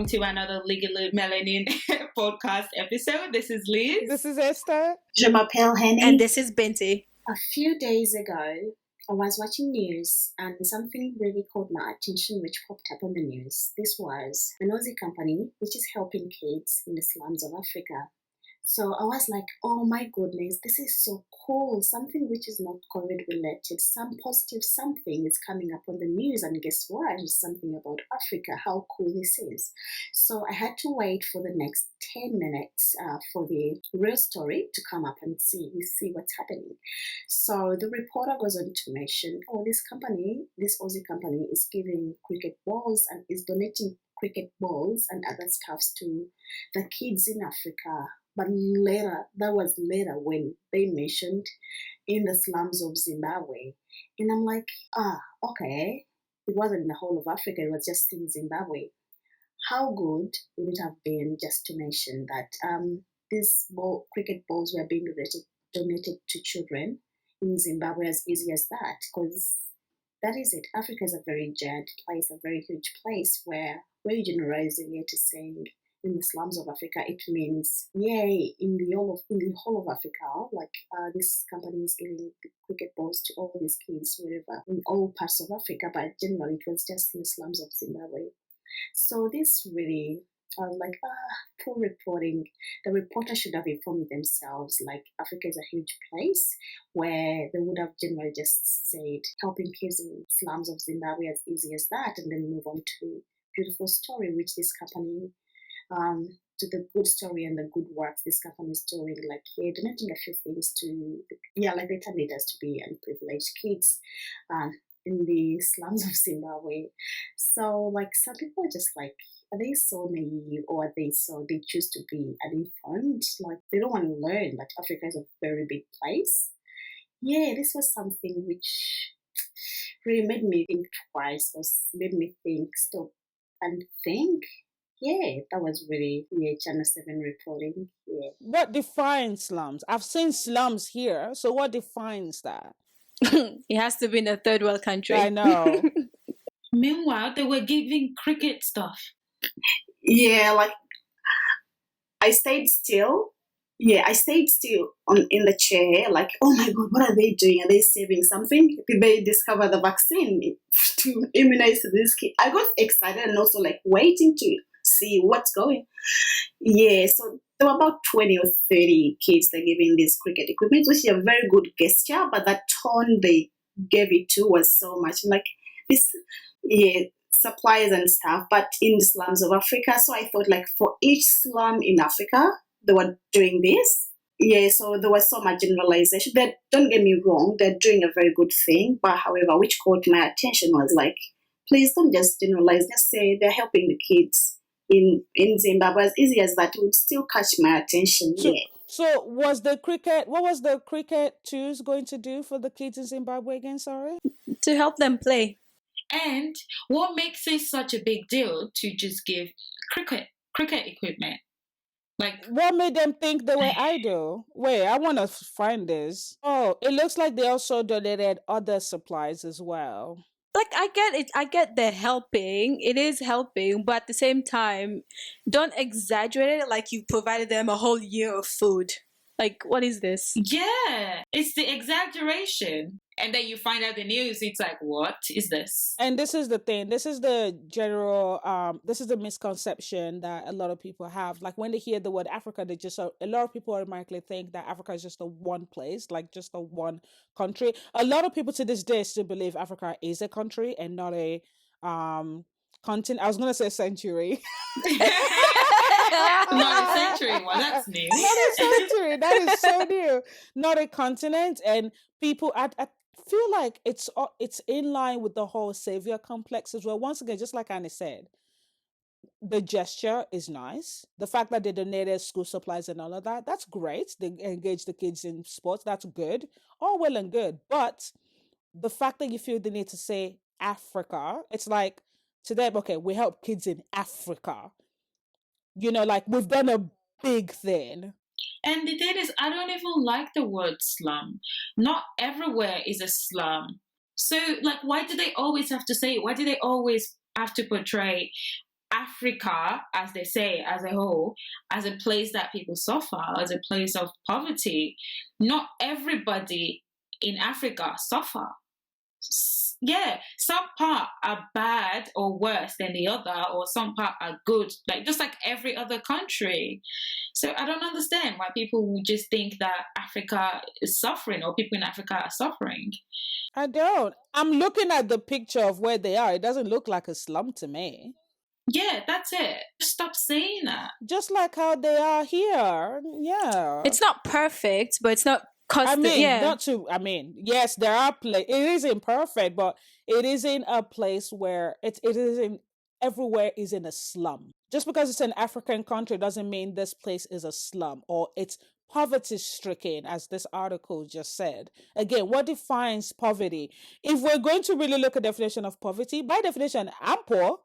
to another Legally Melanin podcast episode. This is Liz. This is Esther. Je m'appelle Hanny. And this is Binti. A few days ago, I was watching news and something really caught my attention which popped up on the news. This was an Aussie company which is helping kids in the slums of Africa. So I was like, oh my goodness, this is so cool. Something which is not COVID related, some positive something is coming up on the news. And guess what? It's something about Africa, how cool this is. So I had to wait for the next 10 minutes for the real story to come up and see what's happening. So the reporter goes on to mention, this Aussie company is giving cricket balls and is donating cricket balls and other stuffs to the kids in Africa. But that was later when they mentioned in the slums of Zimbabwe. And I'm like, okay. It wasn't in the whole of Africa, it was just in Zimbabwe. How good would it have been just to mention that these cricket balls were being donated to children in Zimbabwe as easy as that? Because that is it. Africa is a very giant place, a very huge place where we're generalizing it to saying in the slums of Africa, it means, yay, in the whole of Africa, this company is giving the cricket balls to all these kids, wherever, in all parts of Africa, but generally it was just in the slums of Zimbabwe. So this really, I was like, poor reporting. The reporter should have informed themselves, like Africa is a huge place where they would have generally just said, helping kids in slums of Zimbabwe as easy as that, and then move on to the beautiful story which this company to the good story and the good works this company is doing, donating a few things to, like they tell leaders to be unprivileged kids in the slums of Zimbabwe. So, some people are just like, are they so naive or are they choose to be uninformed? They don't want to learn that Africa is a very big place. Yeah, this was something which really made me think twice or made me stop and think. Yeah, that was really Channel 7 reporting. Yeah. What defines slums? I've seen slums here, so what defines that? It has to be in a third world country. I know. Meanwhile, they were giving cricket stuff. Yeah, I stayed still. Yeah, I stayed still in the chair, oh my God, what are they doing? Are they saving something? Did they discover the vaccine to immunize these kids? I got excited and also waiting to see what's going. Yeah, so there were about 20 or 30 kids they're giving this cricket equipment, which is a very good gesture, but that tone they gave it to was so much supplies and stuff, but in the slums of Africa. So I thought for each slum in Africa, they were doing this. Yeah, so there was so much generalization. Don't get me wrong, they're doing a very good thing, but however, which caught my attention was please don't just generalize, just say they're helping the kids in Zimbabwe as easy as that. It would still catch my attention. So what was the cricket choose going to do for the kids in Zimbabwe again, sorry? To help them play. And what makes it such a big deal to just give cricket equipment? What made them think they were idle? Wait, I want to find this. Oh, it looks like they also donated other supplies as well. I get it. I get they're helping. It is helping, but at the same time, don't exaggerate it like you provided them a whole year of food. What is this? Yeah, it's the exaggeration. And then you find out the news, it's what is this? And this is the thing. This is the general, this is the misconception that a lot of people have. When they hear the word Africa, a lot of people automatically think that Africa is just a one place, just a one country. A lot of people to this day still believe Africa is a country and not a continent. I was going to say century. Not a century. Well, that's new. Not a century. That is so new. Not a continent. And people, I feel like it's in line with the whole Saviour complex as well. Once again, just like Annie said, the gesture is nice. The fact that they donated school supplies and all of that, that's great. They engage the kids in sports, that's good. All well and good. But the fact that you feel the need to say Africa, it's to them, okay, we help kids in Africa. We've done a big thing. And the thing is, I don't even like the word slum. Not everywhere is a slum. So, why do they always have to say it? Why do they always have to portray Africa, as they say, as a whole, as a place that people suffer, as a place of poverty. Not everybody in Africa suffer. Yeah, some part are bad or worse than the other, or some part are good, like just like every other country. So I don't understand why people would just think that Africa is suffering or people in Africa are suffering. I don't. I'm looking at the picture of where they are. It doesn't look like a slum to me. Yeah, that's it. Stop saying that. Just like how they are here. Yeah. It's not perfect, but it's not constant. Yes, there are it isn't perfect, but it isn't a place where it isn't everywhere is in a slum. Just because it's an African country doesn't mean this place is a slum or it's poverty stricken, as this article just said. Again, what defines poverty? If we're going to really look at definition of poverty, by definition, I'm poor.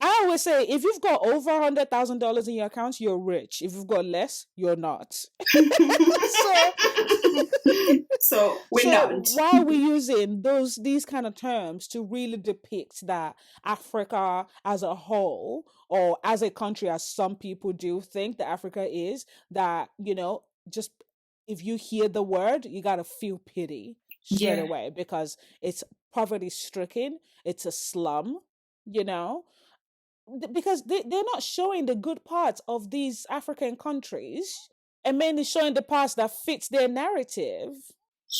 I always say, if you've got over $100,000 in your account, you're rich. If you've got less, you're not. So we're not. Why are we using these kind of terms to really depict that Africa as a whole, or as a country, as some people do think that Africa is, that, just if you hear the word, you gotta feel pity straight away, because it's poverty stricken, it's a slum, because they're not showing the good parts of these African countries, and mainly showing the parts that fits their narrative.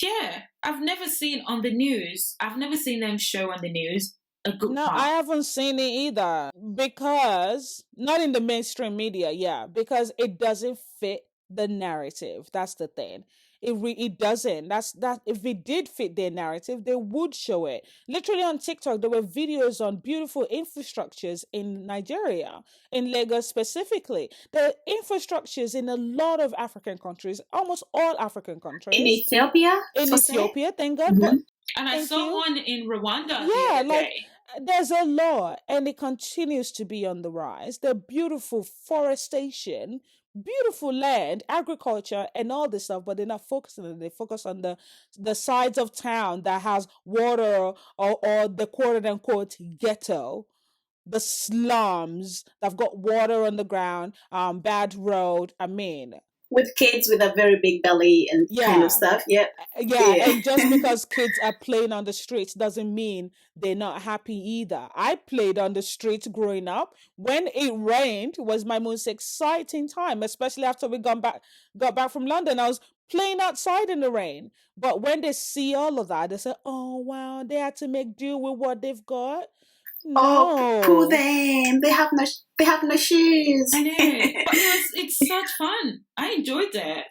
Yeah, I've never seen on the news. I've never seen them show on the news a good part. I haven't seen it either, because not in the mainstream media, because it doesn't fit the narrative. That's the thing. It doesn't. That if it did fit their narrative, they would show it. Literally on TikTok, there were videos on beautiful infrastructures in Nigeria, in Lagos specifically. There are infrastructures in a lot of African countries, almost all African countries. In Ethiopia? Thank God. But and I saw one in Rwanda. Yeah, there's a law, and it continues to be on the rise. The beautiful forestation, beautiful land, agriculture, and all this stuff, but they're not focusing on it. They focus on the sides of town that has water, or the quote unquote ghetto, the slums that've got water on the ground, bad road. With kids with a very big belly and kind of stuff. Yeah. And just because kids are playing on the streets doesn't mean they're not happy either. I played on the streets growing up. When it rained, it was my most exciting time, especially after we got back from London. I was playing outside in the rain. But when they see all of that, they say, oh wow, they had to make do with what they've got. No. Oh, pull them. They have no shoes. I know. But it's such fun. I enjoyed it.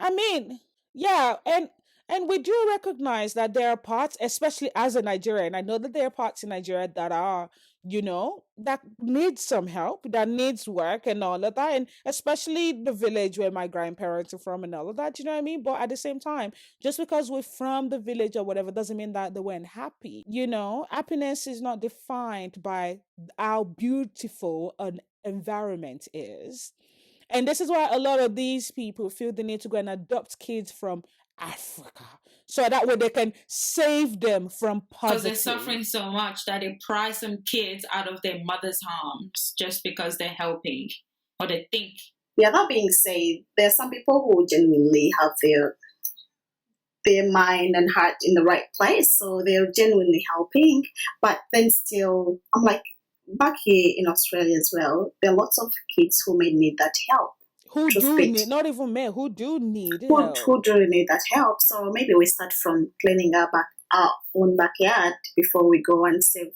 And we do recognize that there are parts, especially as a Nigerian, I know that there are parts in Nigeria that are, that need some help, that needs work and all of that. And especially the village where my grandparents are from and all of that, you know what I mean? But at the same time, just because we're from the village or whatever doesn't mean that they weren't happy. Happiness is not defined by how beautiful an environment is. And this is why a lot of these people feel the need to go and adopt kids from Africa, so that way they can save them from poverty. Because they're suffering so much that they pry some kids out of their mother's arms just because they're helping, or they think. Yeah, that being said, there are some people who genuinely have their mind and heart in the right place, so they're genuinely helping. But then still, I'm like, back here in Australia as well, there are lots of kids who may need that help. Who do need, not even men, who do need help. Who do need that help. So maybe we start from cleaning our own backyard before we go and save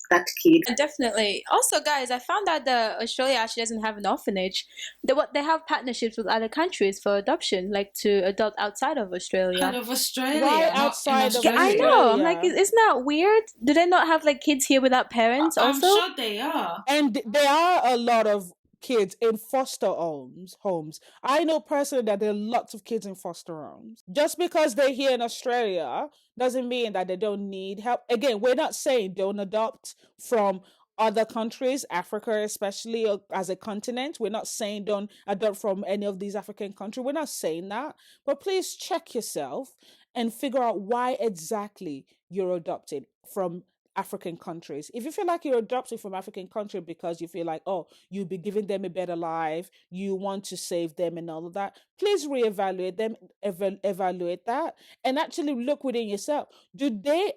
that kid. Definitely. Also, guys, I found out that Australia actually doesn't have an orphanage. They have partnerships with other countries for adoption, like to adopt outside of Australia. Out of Australia? Why outside of Australia? I know. I'm like, isn't that weird? Do they not have like kids here without parents also? I'm sure they are. And there are a lot of kids in foster homes. I know personally that there are lots of kids in foster homes. Just because they're here in Australia doesn't mean that they don't need help. Again, we're not saying don't adopt from other countries, Africa especially as a continent. We're not saying don't adopt from any of these African countries. We're not saying that. But please check yourself and figure out why exactly you're adopting from African countries. If you feel like you're adopting from African country because you feel like, oh, you'll be giving them a better life, you want to save them and all of that, please reevaluate them, evaluate that, and actually look within yourself.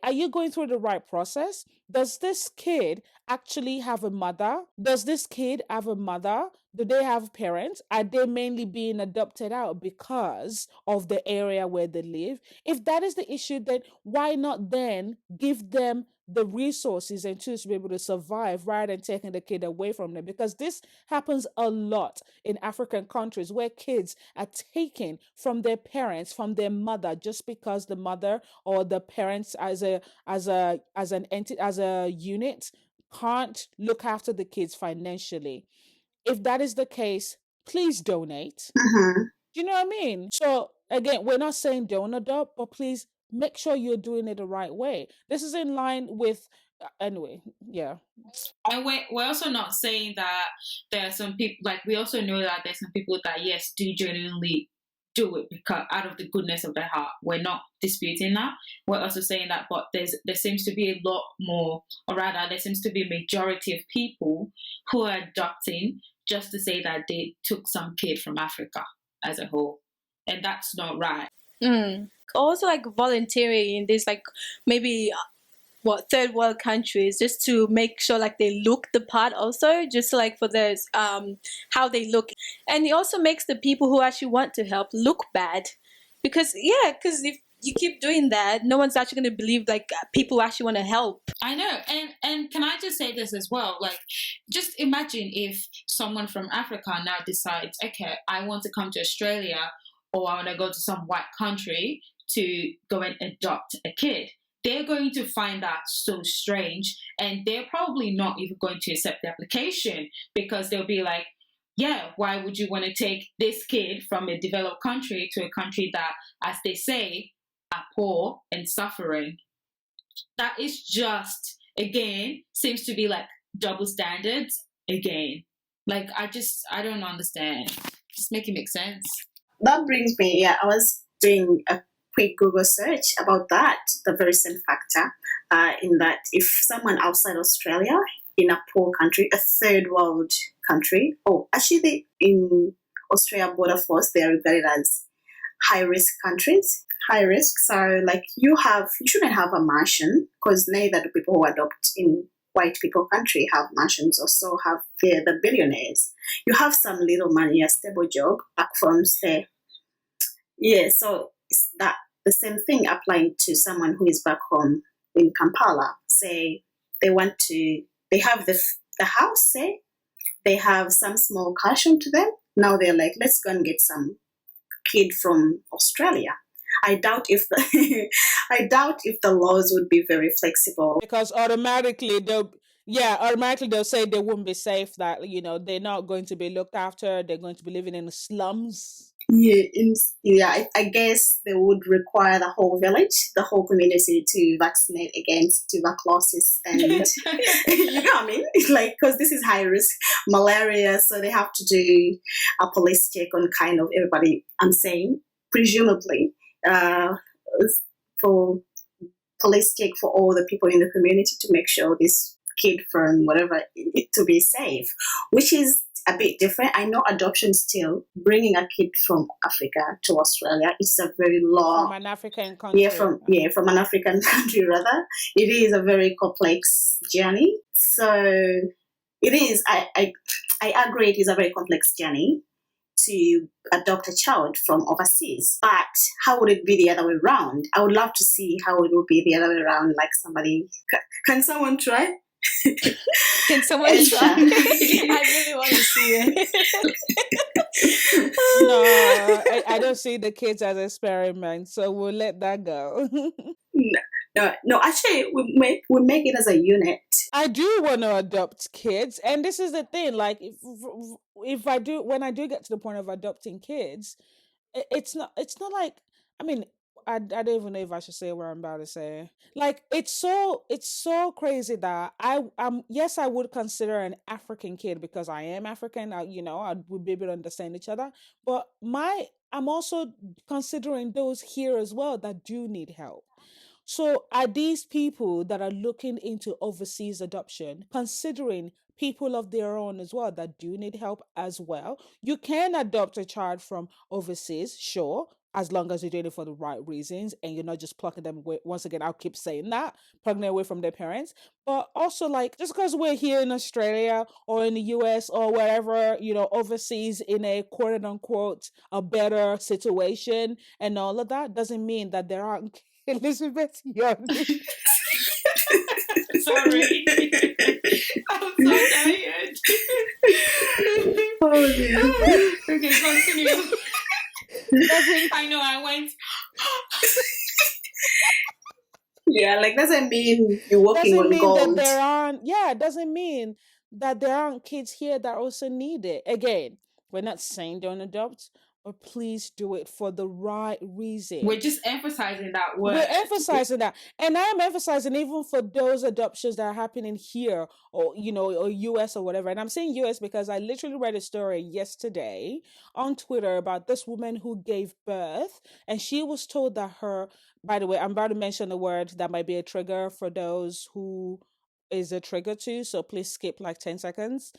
Are you going through the right process? Does this kid actually have a mother? Does this kid have a mother? Do they have parents? Are they mainly being adopted out because of the area where they live? If that is the issue, then why not then give them the resources and tools to be able to survive rather than taking the kid away from them? Because this happens a lot in African countries where kids are taken from their parents, from their mother, just because the mother or the parents as an entity, as a unit, can't look after the kids financially. If that is the case, please donate. Mm-hmm. Do you know what I mean? So again, we're not saying don't adopt, but please make sure you're doing it the right way. This is in line with anyway, yeah. And we're also not saying that there are some people, like, we also know that there's some people that, yes, do genuinely do it because out of the goodness of their heart. We're not disputing that. We're also saying that, but there seems to be a lot more, or rather, there seems to be a majority of people who are adopting just to say that they took some kid from Africa as a whole. And that's not right. Also, like volunteering in this, like maybe third world countries, just to make sure like they look the part, also just like for this how they look, and it also makes the people who actually want to help look bad, because if you keep doing that, no one's actually going to believe like people actually want to help. I know. And can I just say this as well? Like, just imagine if someone from Africa now decides, okay, I want to come to Australia, or I want to go to some white country to go and adopt a kid. They're going to find that so strange, and they're probably not even going to accept the application, because they'll be like, yeah, why would you want to take this kid from a developed country to a country that, as they say, are poor and suffering? That is just, again, seems to be like double standards again. Like, I don't understand. Just make it make sense. That brings me, I was doing a quick Google search about that, the very same factor, in that if someone outside Australia, in a poor country, a third world country, in Australia Border Force, they are regarded as high risk countries. High risk, so like you shouldn't have a mansion, because neither do people who adopt in white people country have mansions, or so have the billionaires. You have some little money, a stable job back from, say, so it's that the same thing applying to someone who is back home in Kampala. Say they have the house, say they have some small cash onto them. Now they're like, let's go and get some kid from Australia. I doubt if the laws would be very flexible, because automatically they'll say they won't be safe, that they're not going to be looked after, they're going to be living in the slums. I guess they would require the whole village, the whole community to vaccinate against tuberculosis, and you know what I mean? It's like, because this is high risk malaria, so they have to do a police check on kind of everybody. I'm saying presumably for police check for all the people in the community to make sure this kid from whatever to be safe, which is a bit different. I know adoption still, bringing a kid from Africa to Australia, it's a very long, from an African country. From an African country rather. It is a very complex journey. So it is. I agree. It is a very complex journey to adopt a child from overseas. But how would it be the other way around? I would love to see how it would be the other way around. Like somebody, can someone try? Can someone try? I really want to see it. No, I don't see the kids as experiments, so we'll let that go. No. Actually, we make it as a unit. I do want to adopt kids, and this is the thing. Like, if I do, when I do get to the point of adopting kids, it's not like, I mean, I don't even know if I should say what I'm about to say. Like, it's so crazy that I would consider an African kid because I am African. I would be able to understand each other. But I'm also considering those here as well that do need help. So are these people that are looking into overseas adoption considering people of their own as well that do need help as well? You can adopt a child from overseas, sure, as long as you're doing it for the right reasons and you're not just plucking them away. Once again, I'll keep saying that, plucking them away from their parents. But also, like, just because we're here in Australia or in the US or wherever, overseas in a quote unquote a better situation and all of that, doesn't mean that there aren't Elizabeth Young. Sorry. I'm so tired. Oh, dear. Okay, continue. Doesn't I know I went. Yeah, like doesn't mean you're walking doesn't on mean that gold. there aren't it doesn't mean that there aren't kids here that also need it. Again, we're not saying don't adopt, but please do it for the right reason. We're just emphasizing that word. We're emphasizing that, and I am emphasizing even for those adoptions that are happening here, or or US or whatever. And I'm saying US because I literally read a story yesterday on Twitter about this woman who gave birth, and she was told that her. By the way, I'm about to mention a word that might be a trigger for those who is a trigger to, so please skip like 10 seconds.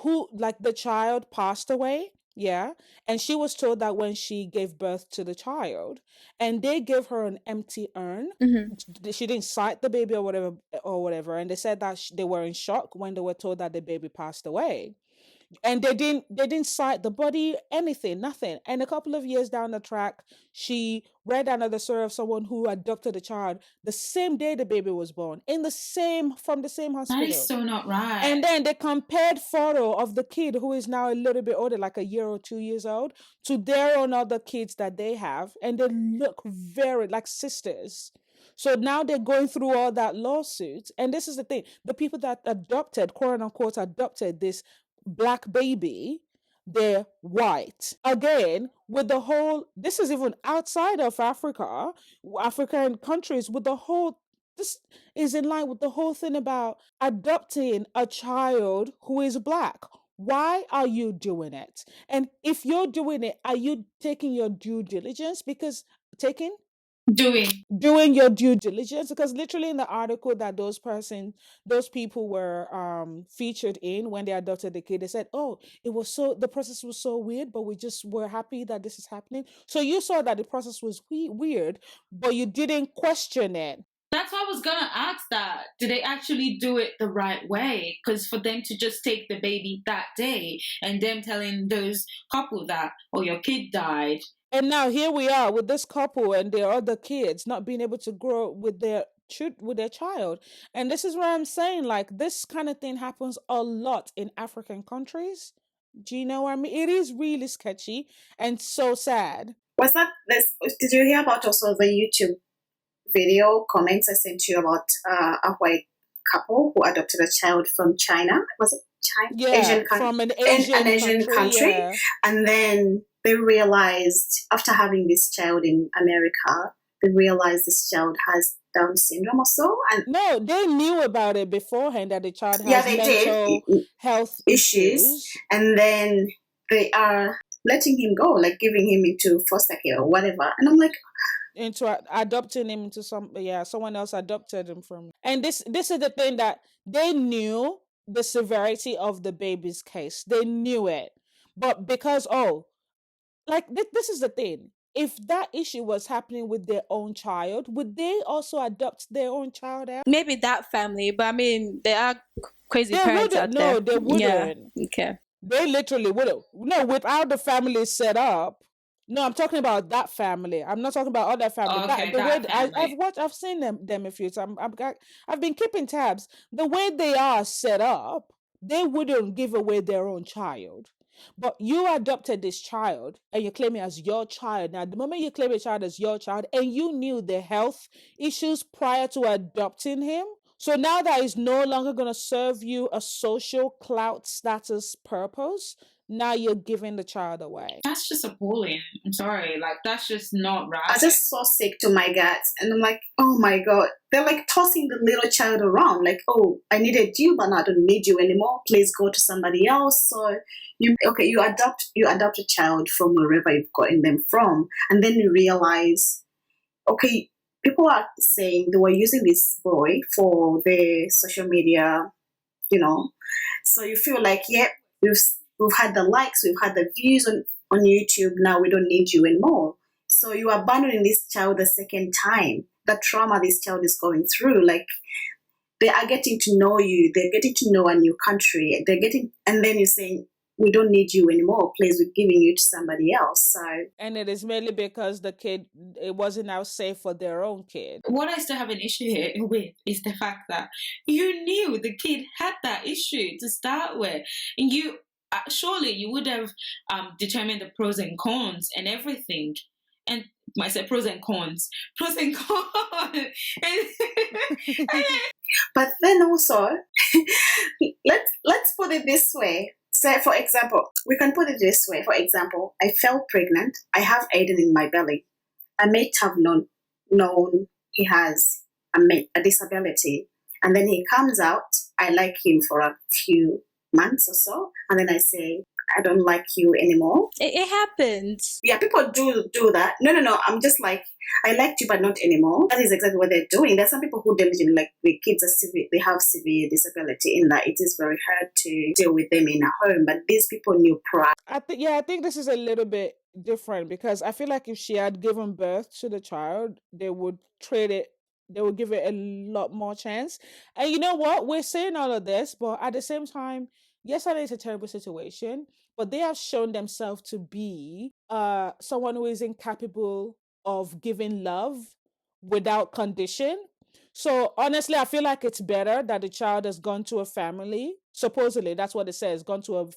Who, like, the child passed away, yeah, and she was told that when she gave birth to the child, and they gave her an empty urn. She didn't cite the baby or whatever, and they said that they were in shock when they were told that the baby passed away, and they didn't cite the body, anything, nothing. And a couple of years down the track, she read another story of someone who adopted a child the same day the baby was born, from the same hospital. That is so not right. And then they compared photo of the kid who is now a little bit older, like a year or 2 years old, to their own other kids that they have, and they look very like sisters. So now they're going through all that lawsuit. And this is the thing: the people that adopted, quote unquote, adopted this black baby, they're white. Again, with the whole, this is even outside of African countries, with the whole, this is in line with the whole thing about adopting a child who is black. Why are you doing it? And if you're doing it, are you taking your due diligence? Because doing your due diligence, because literally in the article that those people were featured in when they adopted the kid, they said, oh, the process was so weird, but we just were happy that this is happening. So you saw that the process was weird, but you didn't question it. That's why I was gonna ask that. Do they actually do it the right way? Because for them to just take the baby that day and them telling those couple that, oh, your kid died. And now here we are with this couple and their other kids not being able to grow with their child. And this is where I'm saying, like, this kind of thing happens a lot in African countries. Do you know what I mean? It is really sketchy and so sad. Did you hear about also the YouTube video comments I sent you about a white couple who adopted a child from China? Was it China? Yeah, from an Asian country. Yeah. And then they realized, after having this child in America, they realized this child has Down syndrome or so. And no, they knew about it beforehand, that the child has mental health issues. And then they are letting him go, like giving him into foster care or whatever. And I'm like, into adopting him into someone else adopted him from. And this is the thing, that they knew the severity of the baby's case. They knew it. But because, this is the thing. If that issue was happening with their own child, would they also adopt their own child out? Maybe that family, but I mean, there are crazy parents out there. No, they wouldn't. Yeah. Okay. They literally wouldn't. No, without the family set up. No, I'm talking about that family. I'm not talking about other family. I've seen them a few times. I've been keeping tabs. The way they are set up, they wouldn't give away their own child. But you adopted this child and you claim it as your child. Now, the moment you claim a child as your child and you knew the health issues prior to adopting him, so now that is no longer going to serve you a social clout status purpose, now you're giving the child away. That's just appalling. I'm sorry. Like, that's just not right. I was just so sick to my guts. And I'm like, oh my God. They're like tossing the little child around. Like, oh, I needed you, but now I don't need you anymore. Please go to somebody else. So you adopt a child from wherever you've gotten them from. And then you realize, okay, people are saying they were using this boy for their social media, you know. So you feel like, yeah, we've had the likes, we've had the views on YouTube. Now we don't need you anymore. So you are abandoning this child the second time. The trauma this child is going through, like they are getting to know you, they're getting to know a new country, and then you're saying we don't need you anymore. Please, we're giving you to somebody else. So, And it is mainly because the kid, it wasn't now safe for their own kid. What I still have an issue here with is the fact that you knew the kid had that issue to start with, and you surely you would have determined the pros and cons and everything. And I said pros and cons, but then also, let's put it this way. So, for example, we can put it this way. For example, I fell pregnant. I have Aiden in my belly. I may have known he has a disability, and then he comes out. I like him for a few months or so, and then I say, I don't like you anymore. It happens. Yeah, people do that. No. I'm just like, I liked you, but not anymore. That is exactly what they're doing. There's some people who diligently, like the kids they have severe disability in that it is very hard to deal with them in a home. But these people knew prior. I think this is a little bit different because I feel like if she had given birth to the child, they would give it a lot more chance. And you know what? We're saying all of this, but at the same time, yes, I know it's a terrible situation, but they have shown themselves to be someone who is incapable of giving love without condition. So honestly, I feel like it's better that the child has gone to a family. Supposedly, that's what it says, gone to a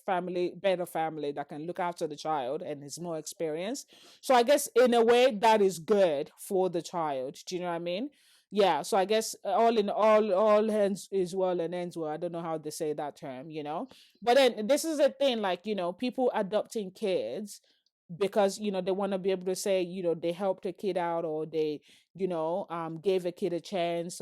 better family that can look after the child and is more experienced. So I guess in a way that is good for the child. Do you know what I mean? Yeah. So I guess all in all hands is well and ends well. I don't know how they say that term, you know. But then this is a thing, like, you know, people adopting kids because they want to be able to say they helped a kid out, or they gave a kid a chance,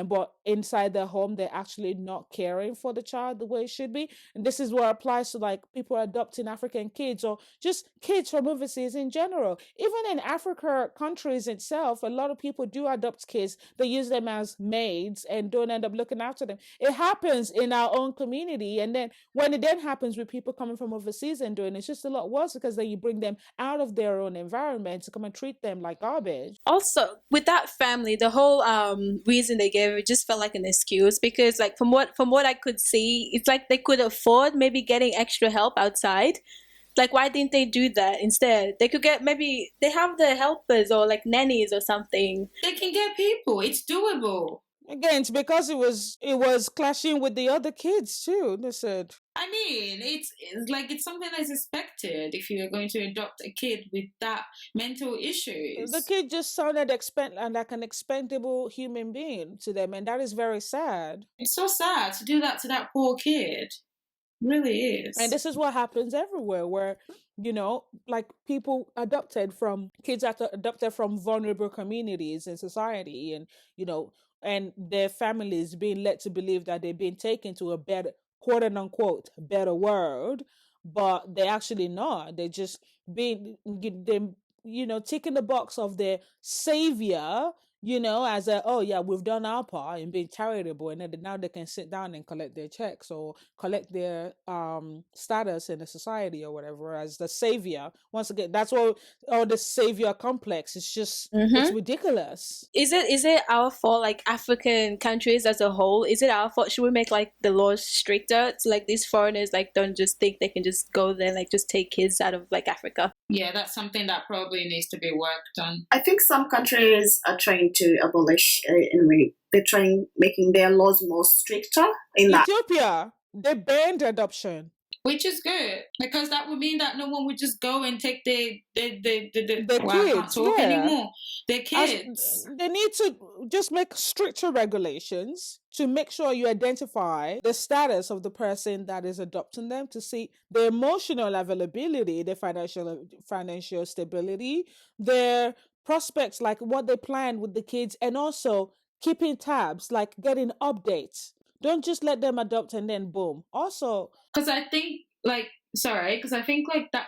but inside their home they're actually not caring for the child the way it should be. And this is what applies to like people adopting African kids or just kids from overseas in general. Even in Africa countries itself, a lot of people do adopt kids. They use them as maids and don't end up looking after them. It happens in our own community, and then when it then happens with people coming from overseas and doing it, it's just a lot worse because then you bring them out of their own environment to come and treat them like garbage. Also, with that family, the whole reason they gave it just felt like an excuse, because like from what I could see, it's like they could afford maybe getting extra help outside. Like, why didn't they do that instead? They could get, maybe they have the helpers or like nannies or something. They can get people. It's doable. Again, it's because it was clashing with the other kids too. They said. I mean, it's like it's something that's expected if you are going to adopt a kid with that mental issues. The kid just sounded like an expendable human being to them, and that is very sad. It's so sad to do that to that poor kid. It really is. And this is what happens everywhere, where like people adopted from vulnerable communities in society, and and their families being led to believe that they've been taken to a better, quote unquote, better world, but they're actually not. They're just being them, ticking the box of their savior, as a, oh yeah, we've done our part in being charitable, and then now they can sit down and collect their checks or collect their status in the society or whatever as the savior. Once again, that's what all the savior complex. It's just it's ridiculous. Is it our fault, like African countries as a whole? Is it our fault? Should we make like the laws stricter so like these foreigners like don't just think they can just go there and like just take kids out of like Africa? Yeah, that's something that probably needs to be worked on. I think some countries are trying to abolish they're trying making their laws more stricter in that. Ethiopia, they banned adoption, which is good, because that would mean that no one would just go and take their kids. I can't talk anymore. Their kids. They need to just make stricter regulations to make sure you identify the status of the person that is adopting them, to see the emotional availability, the financial stability, their prospects, like what they plan with the kids, and also keeping tabs, like getting updates. Don't just let them adopt and then boom. Also, because I think like that.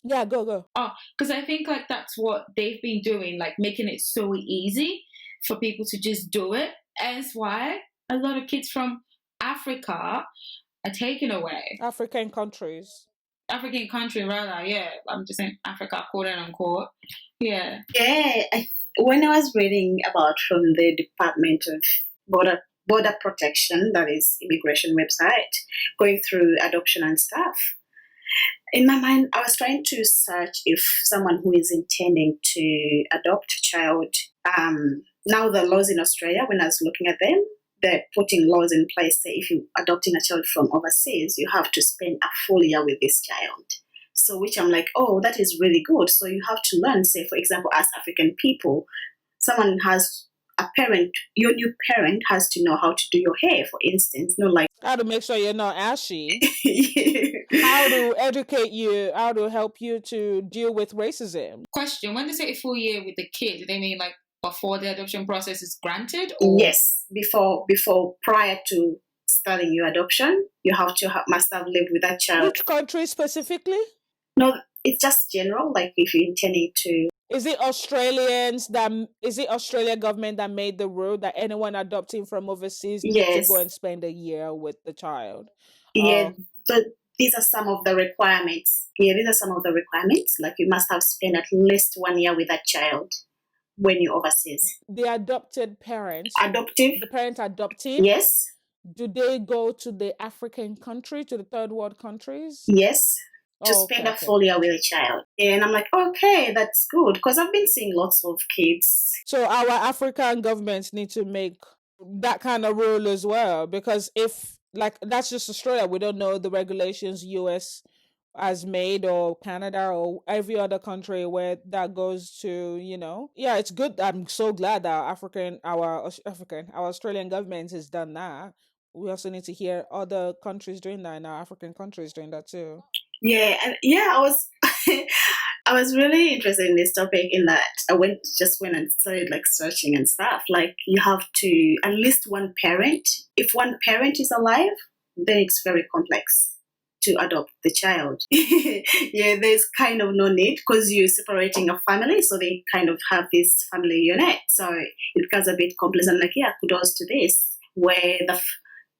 Yeah, go. Oh, because I think like that's what they've been doing, like making it so easy. for people to just do it. That's why a lot of kids from Africa are taken away. African countries. African country, rather, yeah. I'm just saying Africa, quote unquote. Yeah. Yeah, when I was reading about from the Department of Border Protection, that is immigration website, going through adoption and stuff, in my mind, I was trying to search if someone who is intending to adopt a child, now the laws in Australia, when I was looking at them, they're putting laws in place. Say if you're adopting a child from overseas, you have to spend a full year with this child. So, which I'm like, oh, that is really good. So you have to learn, say, for example, as African people, someone has a parent, your new parent has to know how to do your hair, for instance. No, like How to make sure you're not ashy. How to educate you, how to help you to deal with racism. Question: when they say a full year with the kid, do they mean like before the adoption process is granted? Or? Yes, before prior to starting your adoption, you must have lived with that child. Which country specifically? No, it's just general. Like if you're intending to. Is it Australia government that made the rule that anyone adopting from overseas needs to Yes. go and spend a year with the child? Yeah, but these are some of the requirements. Yeah, these are some of the requirements. Like you must have spent at least 1 year with that child when you're overseas. The adopted parents, Adoptive, the parent adopting, yes, do they go to the African country, to the third world countries? yes, to Oh, spend okay, a full year with a child. And I'm like, okay, that's good. Because I've been seeing lots of kids. So our African governments need to make that kind of rule as well, because if, like, that's just Australia, we don't know the regulations US has made, or Canada, or every other country where that goes to, yeah, it's good. I'm so glad that our Australian government has done that. We also need to hear other countries doing that, and our African countries doing that too. Yeah, and yeah, I was I was really interested in this topic in that I went and started like searching and stuff. Like you have to at least one parent. If one parent is alive, then it's very complex to adopt the child. Yeah, there's kind of no need because you're separating a family, so they kind of have this family unit. So it becomes a bit complex. And like, yeah, kudos to this, where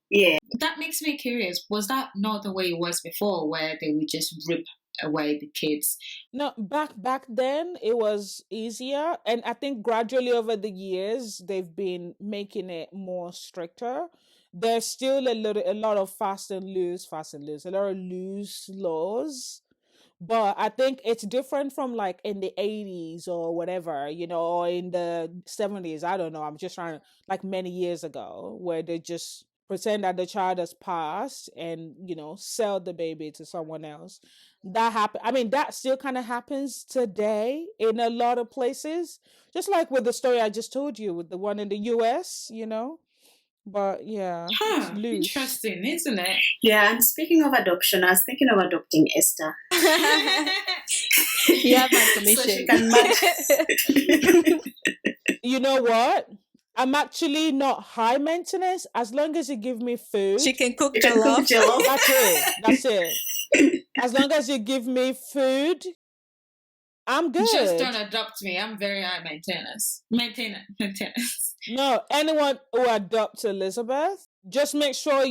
yeah. That makes me curious. Was that not the way it was before, where they would just rip away the kids? No, back then it was easier, and I think gradually over the years they've been making it more stricter. There's still a lot of fast and loose, a lot of loose laws. But I think it's different from like in the 80s or whatever, or in the 70s. I don't know. I'm just trying to, like many years ago, where they just pretend that the child has passed and, sell the baby to someone else. That happen. I mean, that still kind of happens today in a lot of places. Just like with the story I just told you, with the one in the US, But yeah, it's loose. Interesting, isn't it? Yeah, and speaking of adoption, I was thinking of adopting Esther. You have my permission. So she can match. You know what? I'm actually not high maintenance as long as you give me food. She can cook You can cook jollof. jollof. That's it. As long as you give me food, I'm good. Just don't adopt me. I'm very high maintenance. Maintenance. No, anyone who adopts Elizabeth, just make sure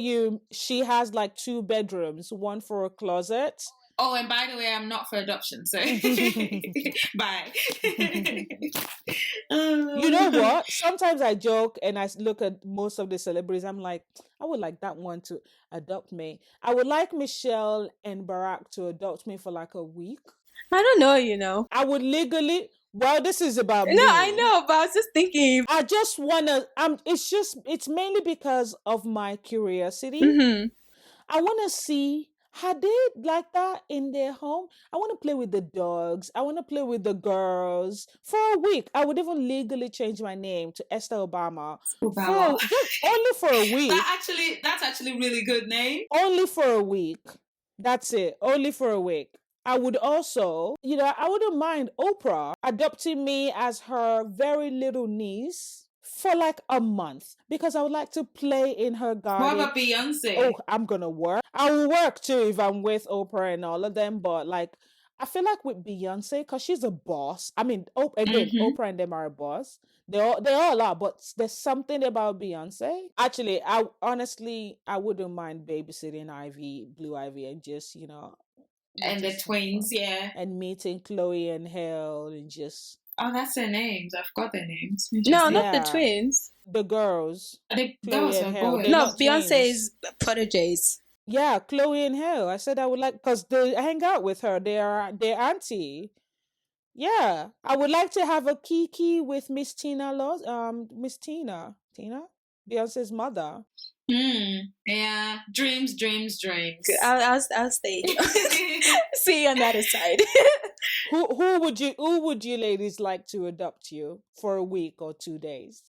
she has like 2 bedrooms, one for a closet. Oh, and by the way, I'm not for adoption, so bye. You know what? Sometimes I joke and I look at most of the celebrities. I'm like, I would like that one to adopt me. I would like Michelle and Barack to adopt me for like a week. I don't know. I would legally. Well, this is about me. No, I know, but I was just thinking. I just wanna. It's mainly because of my curiosity. Mm-hmm. I want to see how they like that in their home. I want to play with the dogs. I want to play with the girls for a week. I would even legally change my name to Esther Obama. Only for a week. That's actually really good name. Only for a week. That's it. Only for a week. I would also, I wouldn't mind Oprah adopting me as her very little niece for like a month, because I would like to play in her garden. What about Beyonce? Oh, I'm gonna work. I will work too if I'm with Oprah and all of them, but like I feel like with Beyonce, because she's a boss. I mean, again, Mhm. Oprah and them are a boss. They all are, but there's something about Beyonce. Actually, I wouldn't mind babysitting Blue Ivy, and just And the just have twins, fun. yeah. And meeting Chloe and Hale, and just Oh, that's their names. I've got their names. No, Interesting. not the Yeah. twins. the girls, Are they Chloe girls and or Hale. boys? They're No, not twins. Beyonce's proteges. Yeah, Chloe and Hale. I said I would like, because they hang out with her. They're auntie. Yeah, I would like to have a Kiki with Miss Tina Miss Tina, Beyonce's mother. Yeah. Dreams. I'll stay. See you on the other side. Who would you ladies like to adopt you for a week or 2 days?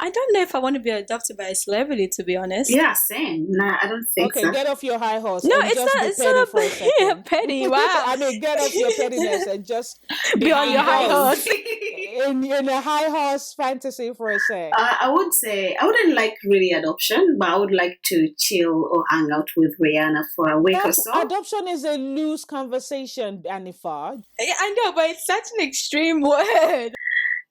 I don't know if I want to be adopted by a celebrity, to be honest. Yeah, same. Nah, I don't think Okay, so. get off your high horse. No, and it's just not. be It's petty not for a a second. petty. Wow. I mean, get off your pettiness and just Be on your high horse. in a high horse fantasy for a sec. I would say I wouldn't like really adoption, but I would like to chill or hang out with Rihanna for a week or so. Adoption is a loose conversation, Anifa. Yeah, I know, but it's such an extreme word.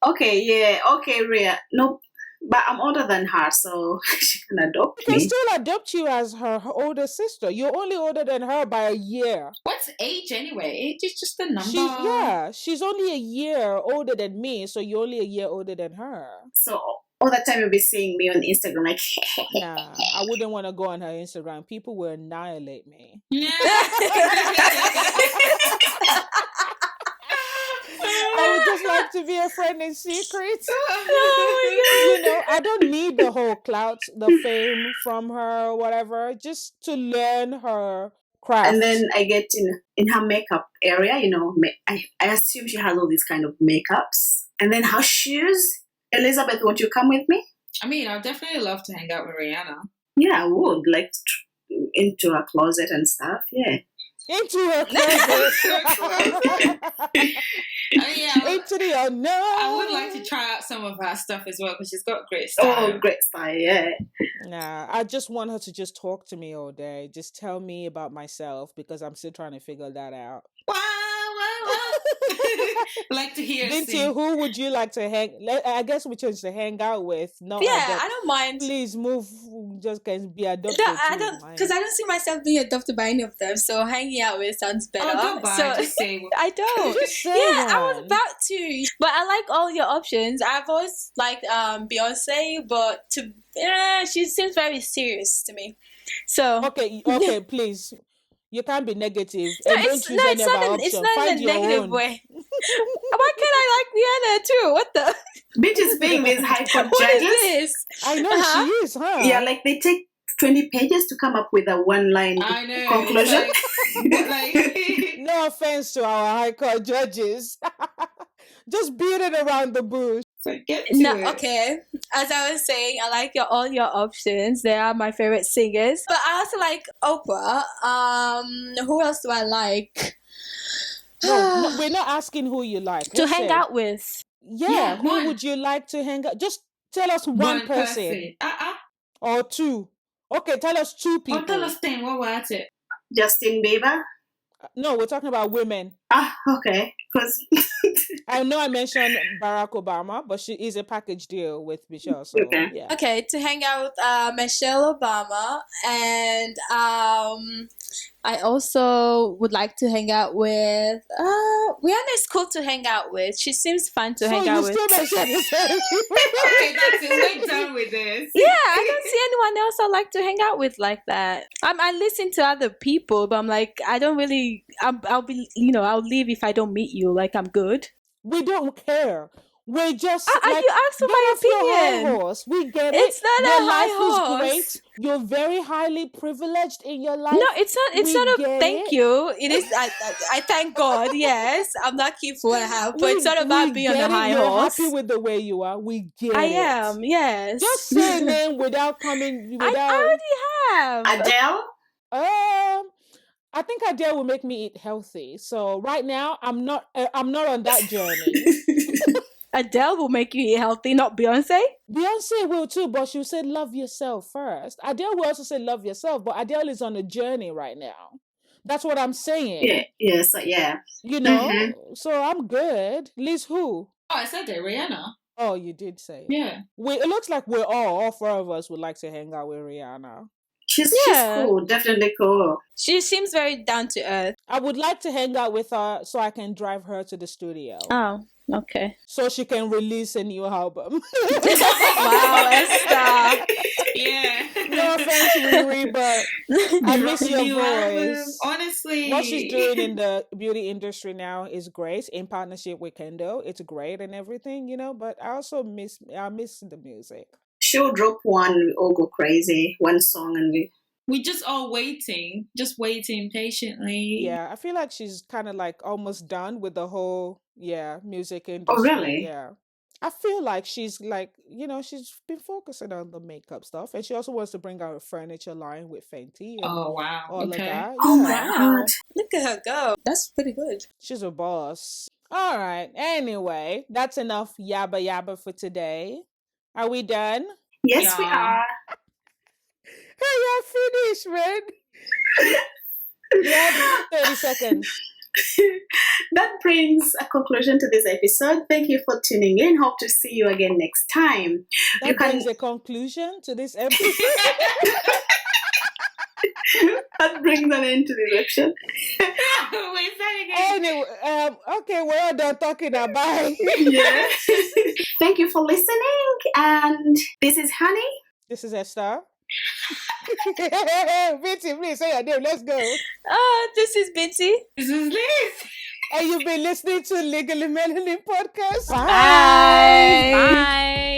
Okay, yeah, okay, Rhea. No, but I'm older than her, so she can adopt She can me. still adopt you as her older sister. You're only older than her by a year. What's age anyway? Age is just a number. She's only a year older than me, so you're only a year older than her. So all the time you'll be seeing me on Instagram like Nah, I wouldn't want to go on her Instagram. People will annihilate me. I would just like to be a friend in secret. I don't need the whole clout, the fame from her or whatever, just to learn her craft. and then I get in her makeup area, I assume she has all these kind of makeups. And then her shoes. Elizabeth, won't you come with me? I mean, I'd definitely love to hang out with Rihanna. Yeah, I would. Like into her closet and stuff. Yeah. Into her closet. Yeah, Into the unknown. I would like to try out some of her stuff as well because she's got great style. Oh, great style, yeah. Nah, I just want her to just talk to me all day. Just tell me about myself, because I'm still trying to figure that out. Wow. Like to hear Binti, sing. who would you like to I guess we chose to hang out with. No, Yeah, I don't mind. Please move. Just can be adopted. No, I don't, because I don't see myself being adopted by any of them. So hanging out with sounds better. Oh, goodbye. So Just say I don't. Just say I was one. about to, but I like all your options. I've always liked Beyonce, but she seems very serious to me. So Okay, please. You can't be negative. no, And don't it's choose not. any It's of not. our It's options. not in Find a your negative own. way. Why can't I like Rihanna too? What the? Bitches being these high court What is judges. this? I know she is, huh? Yeah, like they take 20 pages to come up with a one-line I know. conclusion. Like, No offense to our high court judges. Just beat it around the bush. so get to No, it. okay. As I was saying, I like all your options. They are my favorite singers. But I also like Oprah. Who else do I like? No, we're not asking who you like. To We hang said, out with. Yeah, who one. would you like to hang out? Just tell us one person or two. Okay, tell us two people. Oh, tell us 10. What was it? Justin Bieber. No, we're talking about women. Okay. Because I know I mentioned Barack Obama, but she is a package deal with Michelle. So Okay. yeah. Okay, to hang out with Michelle Obama, and I also would like to hang out with Rihanna is cool to hang out with. She seems fun to hang out with. So you still mentioned the same Okay, that's it. We're done with this. Yeah, I don't see anyone else I like to hang out with like that. I listen to other people, but I'm like, I don't really. I'll be, I'll leave if I don't meet you. Like, I'm good. We don't care. We're just You asked for get my off your high opinion. horse. We get It's it. not Your a life high horse. is great. You're very highly privileged in your life. No, it's not. It's We not a get thank it. you. It is. I thank God. Yes, I'm lucky for what I have, but it's not about being on get the high it. You're horse. happy with the way you are. We get I it. am. Yes. Just say a name without coming. I Without. already have. Adele. I think Adele will make me eat healthy. So right now, I'm not on that journey. Adele will make you eat healthy, not Beyonce. Beyonce will too, but she'll say love yourself first. Adele will also say love yourself, but Adele is on a journey right now. That's what I'm saying. Yeah, yeah, so yeah. You know, Mhm. so I'm good. Liz, who? Oh, I said it, Rihanna. Oh, you did say it. Yeah. It looks like we're all four of us would like to hang out with Rihanna. She's Yeah. cool, definitely cool. She seems very down to earth. I would like to hang out with her so I can drive her to the studio. Oh, okay. So she can release a new album. Wow, Esther. Yeah. No offense, Riri, but I miss your New album. voice. Honestly. What she's doing in the beauty industry now is great, in partnership with Kendall. It's great and everything, you know, but I also miss the music. She'll drop one, we all go crazy, one song, and we just all waiting patiently. Yeah, I feel like she's kind of like almost done with the whole music industry. Oh, really? Yeah. I feel like she's like, you know, she's been focusing on the makeup stuff, and she also wants to bring out a furniture line with Fenty and Oh wow. all of that. Oh Yeah. my Wow. God. Look at her go. That's pretty good. She's a boss. All right. Anyway, that's enough yabba yabba for today. Are we done? Yes, we Yeah. are. Hey, you're finished, man. You have 30 seconds. That brings a conclusion to this episode. Thank you for tuning in. Hope to see you again next time. That brings a conclusion to this episode. That brings an end to the election. Wait, say it again. Anyway, okay, we're all done talking now. Bye. Yeah. Thank you for listening. And this is Hanny. This is Esther. Binti, please say your name. Let's go. This is Binti. This is Liz. And you've been listening to Legally Melanin Podcast. Bye. Bye.